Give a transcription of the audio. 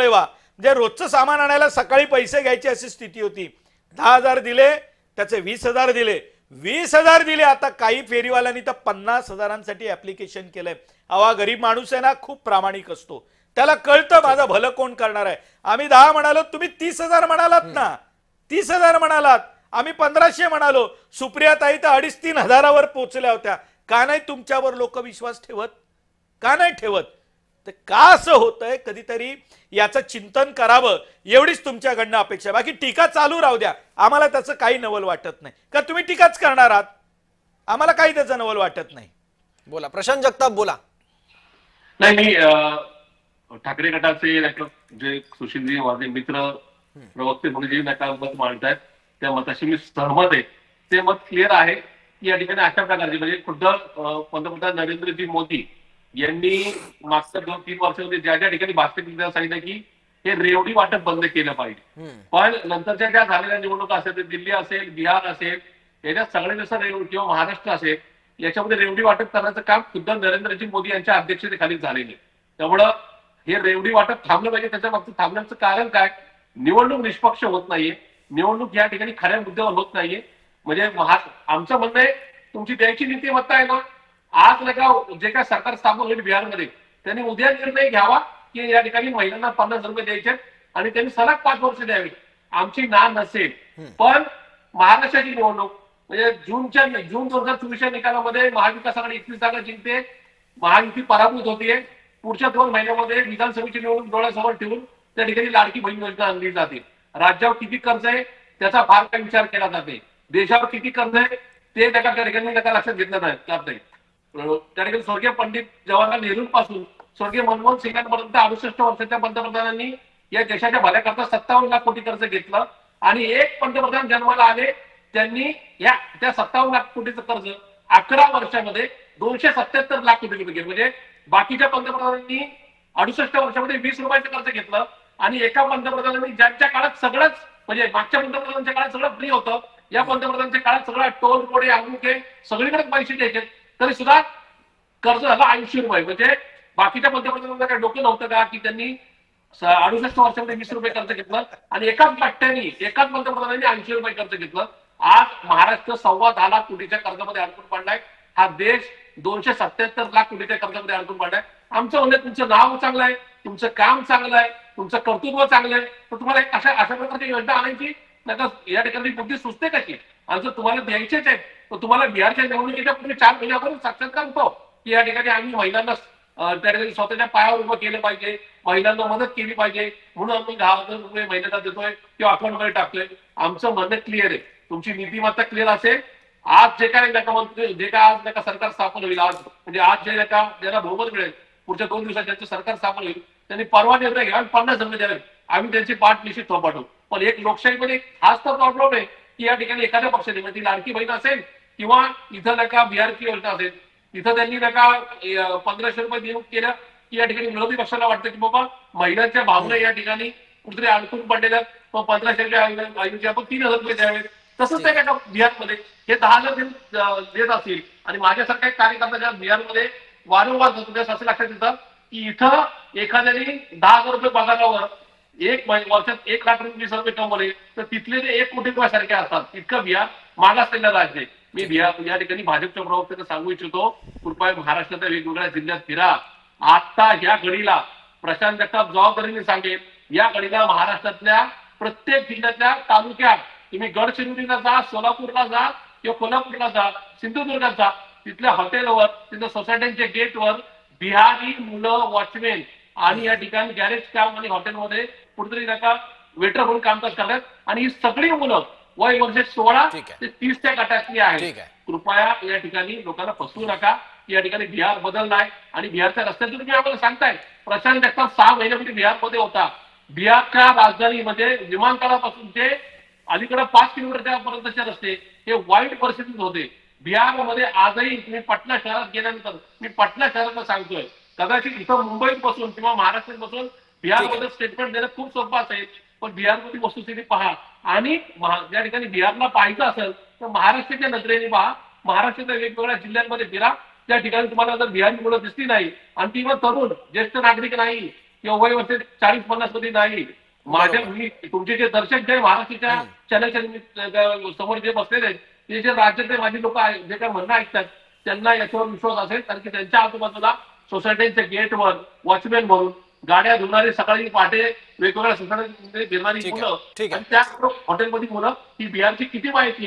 दुर्दैवा, म्हणजे रोजचं सामान आणायला सकाळी पैसे घ्यायची अशी स्थिती होती. 10,000 दिले, त्याचे 20,000 दिले, 20,000 दिले. आता काही फेरीवाल्यांनी तर 50,000साठी ऍप्लिकेशन केलंय. अवा गरीब माणूस आहे ना, खूप प्रामाणिक असतो, त्याला कळतं माझं भलं कोण करणार आहे. आम्ही 10 म्हणालो, तुम्ही 30,000 म्हणालात ना, 30,000 म्हणालात, आम्ही 1,500 म्हणालो. सुप्रियाताई तर 2,500-3,000वर पोहोचल्या होत्या. का नाही तुमच्यावर लोक विश्वास ठेवत? का नाही ठेवत? तर का असं होतंय? कधीतरी याचं चिंतन करावं, एवढीच तुमच्याकडनं अपेक्षा. बाकी टीका चालू राहू द्या, आम्हाला त्याचं काही नवल वाटत नाही. का तुम्ही टीकाच करणार आहात? आम्हाला काही त्याचं नवल वाटत नाही. बोला प्रशांत जगताप, बोला. नाही, मी ठाकरे गटाचे जे सुशीलजी माझे मित्र प्रवक्ते म्हणून जे मत मांडतायत त्या मताशी मी सहमत आहे. ते मत क्लिअर आहे की या ठिकाणी अशा प्रकारचे म्हणजे खुद्द पंतप्रधान नरेंद्रजी मोदी यांनी मागच्या 2-3 वर्षामध्ये ज्या ज्या ठिकाणी भाषण केलं सांगितलं की हे रेवडी वाटप बंद केलं पाहिजे. पण नंतरच्या ज्या झालेल्या निवडणुका असेल, ते दिल्ली असेल, बिहार असेल, याच्यात सगळ्यांनुसार किंवा महाराष्ट्र असेल, याच्यामध्ये रेवडी वाटप करण्याचं काम खुद्द नरेंद्रजी मोदी यांच्या अध्यक्षतेखाली झालेले. त्यामुळं हे रेवडी वाटप थांबलं पाहिजे. त्याच्या मागचं थांबण्याचं कारण काय? निवडणूक निष्पक्ष होत नाहीये, निवडणूक या ठिकाणी खऱ्या मुद्द्यावर होत नाहीये. म्हणजे आमचं म्हणणं आहे, तुमची द्यायची नीतिमत्ता आहे ना, आज नका जे काय सरकार स्थापन होईल बिहारमध्ये, त्यांनी उद्या निर्णय घ्यावा की या ठिकाणी महिलांना 50 रुपये द्यायचे आणि त्यांनी सलग 5 वर्ष द्यावी. आमची ना नसेल, पण महाराष्ट्राची निवडणूक म्हणजे जून 2024च्या निकालामध्ये महाविकास आघाडी 21 जागा जिंकते, महायुती पराभूत होतीये. पुढच्या 2 महिन्यामध्ये विधानसभेची निवडणूक डोळ्यासमोर ठेवून त्या ठिकाणी लाडकी बहीण योजना आणली जाते. राज्यावर किती कर्ज आहे त्याचा फार काही विचार केला जाते. देशावर किती कर्ज आहे ते त्या ठिकाणी लक्षात घेतलं नाही. त्या ठिकाणी स्वर्गीय पंडित जवाहरलाल नेहरूंपासून स्वर्गीय मनमोहन सिंगांपर्यंत 68 वर्षाच्या पंतप्रधानांनी या देशाच्या भल्याकरता 57 लाख कोटी कर्ज घेतलं आणि एक पंतप्रधान जन्माला आले, त्यांनी त्या 57 लाख कोटीचं कर्ज 11 वर्षामध्ये 277 लाख कोटी रुपये घेतलं. म्हणजे बाकीच्या पंतप्रधानांनी 68 वर्षामध्ये 20 रुपयाचं कर्ज घेतलं आणि एका पंतप्रधानांनी ज्यांच्या काळात सगळंच म्हणजे मागच्या पंतप्रधानांच्या काळात सगळं फ्री होतं, या पंतप्रधानांच्या काळात सगळं टोल कोडे अमुके सगळीकडे पैसे द्यायचे, तरी सुद्धा कर्ज झालं 80 रुपये. म्हणजे बाकीच्या पंतप्रधानांना काही डोकं नव्हतं का की त्यांनी 68 वर्षामध्ये 20 रुपये कर्ज घेतलं आणि एकाच पंतप्रधानांनी 80 रुपये कर्ज घेतलं. आज महाराष्ट्र 10.25 लाख कोटीच्या कर्जामध्ये अडकून पडलाय. हा देश 277 लाख कोटीच्या कर्जामध्ये अडकून पडलाय. आमचं म्हणजे तुमचं नाव चांगलं आहे, तुमचं काम चांगलं आहे, तुमचं कर्तृत्व चांगलं आहे, तर तुम्हाला अशा प्रकारची योजना आणायची नका. या ठिकाणी बुद्धी सुचते कशी? आणि जर तुम्हाला द्यायचेच आहेत तर तुम्हाला बिहारच्या निवडणुकीच्या पूर्वी 4 महिन्यापूर्वी साक्षात्कार होतो की या ठिकाणी आम्ही महिलांना त्या ठिकाणी स्वतःच्या पायावर उभं केलं पाहिजे, महिलांना मदत केली पाहिजे, म्हणून आम्ही 10,000 रुपये महिन्याला देतोय किंवा अकाउंटमध्ये टाकतोय. आमचं म्हणणं क्लिअर आहे. तुमची नीतिमत्ता क्लिअर असेल, आज जे काय आज सरकार स्थापन होईल, आज म्हणजे आज ज्यांना बहुमत मिळेल, पुढच्या 2 दिवसात ज्यांचं सरकार स्थापन होईल, त्यांनी परवा निर्णय घ्या 50 रुपये द्यावे. आम्ही त्यांची पाठ निश्चित थोपाटू. पण एक लोकशाहीमध्ये हाच तर प्रॉब्लेम आहे की या ठिकाणी एखाद्या पक्षाने म्हणजे लाडकी बहीण असेल किंवा इथं बिहारची योजना असेल, तिथं त्यांनी 1,500 रुपये देऊन केलं की या ठिकाणी विरोधी पक्षाला वाटतं की बाबा महिलांच्या भावना या ठिकाणी कुठेतरी अडकून पडलेल्या, मग 1,500 ऐवजी आपण 3,000 रुपये द्यावे. तसंच त्या का बिहारमध्ये हे 10,000 देत असतील आणि माझ्यासारख्या कार्यकर्ता ज्या बिहारमध्ये वारंवार असं लक्षात येतं की इथं एखाद्याने 10,000 रुपये पगारावर एक वर्षात 1,20,000 रुपये कमवले तर तिथले ते 1 कोटी रुपयासारखे असतात. इतकं बिहार मागासलेलं राज्य. मी बिहार या ठिकाणी भाजपच्या प्रवक्त्याला सांगू इच्छितो, कृपया महाराष्ट्राच्या वेगवेगळ्या जिल्ह्यात फिरा. आता या घडीला प्रशांत जगताप जबाबदारीने सांगेल, या घडीला महाराष्ट्रातल्या प्रत्येक जिल्ह्यातल्या तालुक्यात तुम्ही गडचिरोलीला जा, सोलापूरला जा किंवा कोल्हापूरला जा, सिंधुदुर्गात जा, तिथल्या हॉटेलवर, तिथल्या सोसायट्यांच्या गेटवर बिहारी मुलं वॉचमेन आणि या ठिकाणी गॅरेज काम आणि हॉटेलमध्ये कुठेतरी वेटर म्हणून कामकाज करतात आणि ही सगळी मुलं वय वर्ष 16 ते 30च्या गटातली आहेत. कृपया या ठिकाणी लोकांना फसवू नका. या ठिकाणी बिहार बदललाय आणि बिहारच्या रस्त्यातून तुम्ही आम्हाला सांगताय. प्रशांत जगताप 6 महिन्यापूर्वी बिहारमध्ये होता. बिहारच्या राजधानीमध्ये विमानतळापासून ते अलीकडे 5 किलोमीटरच्या पर्यंतचे रस्ते हे वाईट परिस्थितीत होते. बिहारमध्ये आजही तुम्ही पटना शहरात गेल्यानंतर, मी पटना शहरात सांगतोय, कदाचित इथं मुंबईत बसून किंवा महाराष्ट्रात बसून बिहारमध्ये स्टेटमेंट देणं खूप सोपं असेल, पण बिहारमध्ये वस्तुस्थिती पहा. आणि ज्या ठिकाणी बिहारला पाहायचं असेल तर महाराष्ट्राच्या नजरेने पहा. महाराष्ट्राच्या वेगवेगळ्या जिल्ह्यांमध्ये फिरा, त्या ठिकाणी तुम्हाला जर बिहारी मुलं दिसली नाही आणि ती तरुण ज्येष्ठ नागरिक नाही, किंवा वय वर्ष 40-50 मध्ये नाही. माझ्या मी तुमचे जे दर्शक जे महाराष्ट्राच्या चॅनलच्या समोर जे बसलेले आहेत ते जे राज्यातले माझी लोक जे काय म्हणणं ऐकतात त्यांना याच्यावर विश्वास असेल, कारण की त्यांच्या आजूबाजूला सोसायटीच्या गेटवर वॉचमॅन म्हणून गाड्या धुणारे सकाळी पहाटे वेगवेगळ्या सोसायटीमध्ये फिरणारी ठीक आहे, मुलं ठीक आहे. आणि त्या हॉटेलमधील मुलं ही बिहारची किती माहिती आहे